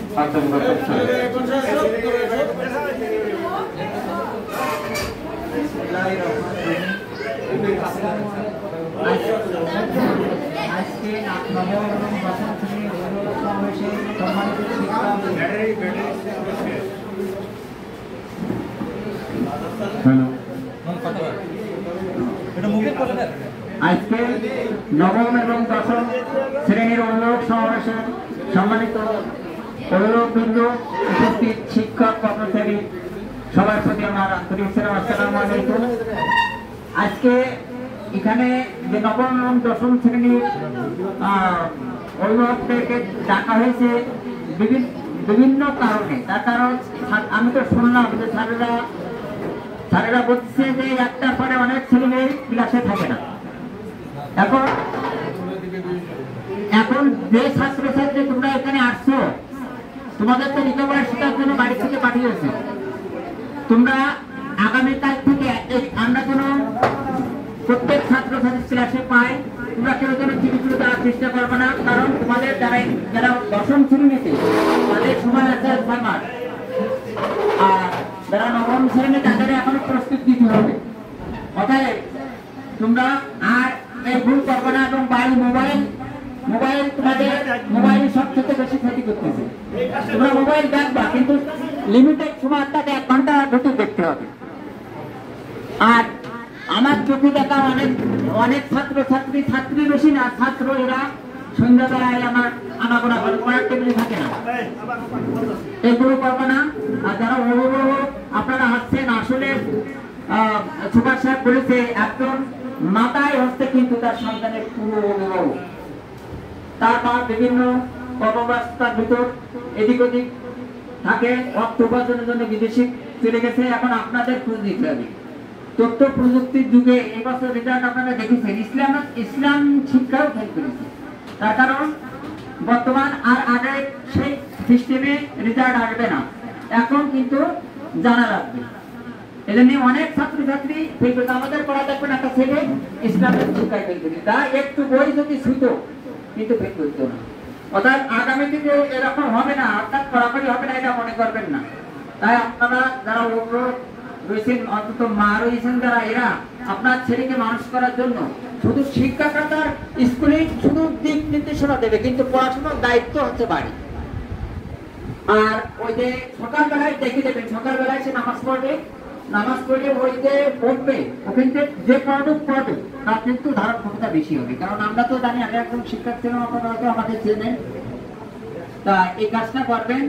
আজকে নবম এবং দশম শ্রেণীর অভিভাবক সমাবেশে সম্মানিত অভিভাবকবৃন্দ, উপস্থিত শিক্ষক কর্মচারী সবার প্রতি আমার আন্তরিক সালাম। আসসালামু আলাইকুম। আজকে এখানে যে নবম এবং দশম শ্রেণীর অভিভাবকদেরকে ডাকা হয়েছে বিভিন্ন কারণে। তার কারণ আমি তো শুনলাম যে স্যারেরা বলছে যে একটার পরে অনেক ছেলে ক্লাসে থাকে না। এখন যে ছাত্রছাত্রী তোমরা এখানে আসছো, তোমাদের তো রিকভারি শেখার জন্য বাড়ি থেকে পাঠিয়েছে। তোমরা আগামীকাল থেকে আমরা কোনো প্রত্যেক ছাত্রছাত্রী ক্লাসে পাই, তোমরা কেউ যেন টিভিগুলো দেওয়ার চেষ্টা করবে না। কারণ তোমাদের যারা দশম শ্রেণীতে তাদের সময় আছে 6 মাস, আর যারা নবম শ্রেণী তাদের এখনো প্রস্তুত দিতে হবে। অতএব তোমরা আর এই ভুল করবে না। এবং মোবাইল তোমাদের মোবাইল সবথেকে বেশি ক্ষতি করতেছে। তোমরা মোবাইল দেখবা, কিন্তু লিমিটেড সময় তাকে 1 ঘন্টা ঢুকে দেখতে হবে। আর আমার চোখে দেখা অনেক ছাত্রী বেশি না, ছাত্র এরা সন্ধ্যাবেলায় আমার আনাগোনা করে পড়ার টেবিলে থাকে না, এগুলো করবে না। আর যারা অভিভাবক আপনারা আসছেন, আসলে সুভাষ সাহেব বলেছে একজন মাতায় হচ্ছে কিন্তু তার সন্তানের পুরো অভিভাবক। তার মা বিভিন্ন কর্মব্যস্ততার ভিতর এদিক ওদিক থাকে, অর্থ উপার্জনের জন্য বিদেশে চলে গেছে। এখন আপনাদের খোঁজ নিতে হবে। তথ্য প্রযুক্তির যুগে এবছর রেজাল্ট আপনারা দেখেছেন, ইসলাম শিক্ষাও ফেল করেছে। তার কারণ বর্তমান আর আগে সেই সিস্টেমে রেজাল্ট আসবে না, এখন কিন্তু জানা লাগবে। এজন্য অনেক ছাত্রছাত্রী ফেল করেছে। আমাদের পড়া দেখবেন একটা ছেলে ইসলামের শিক্ষায় ফেল করেছে, তা একটু বই যদি ছুঁত কিন্তু ফেল করতো না। অর্থাৎ আগামী দিনে এরকম হবে না, অর্থাৎ পড়াপড়ি হবে না, এটা মনে করবেন না। তাই আপনারা যারা অভিভাবক রয়েছেন, অন্তত মা রয়েছেন যারা, এরা আপনার ছেলেকে মানুষ করার জন্য শুধু শিক্ষকতার স্কুলে শুধু দিক নির্দেশনা দেবে, কিন্তু পড়াশোনার দায়িত্ব হচ্ছে বাড়ি। আর ওই যে সকালবেলায় দেখে দেবেন, সকালবেলায় সে নামাজ পড়লে ওই যে পড়বে, ওখান থেকে যে পড়বে তার কিন্তু ধারণ ক্ষমতা বেশি হবে। কারণ আমরা তো জানি, আমি একজন শিক্ষক ছিলাম, আপনারা হয়তো আমাকে চেনেন। তা এই কাজটা করবেন।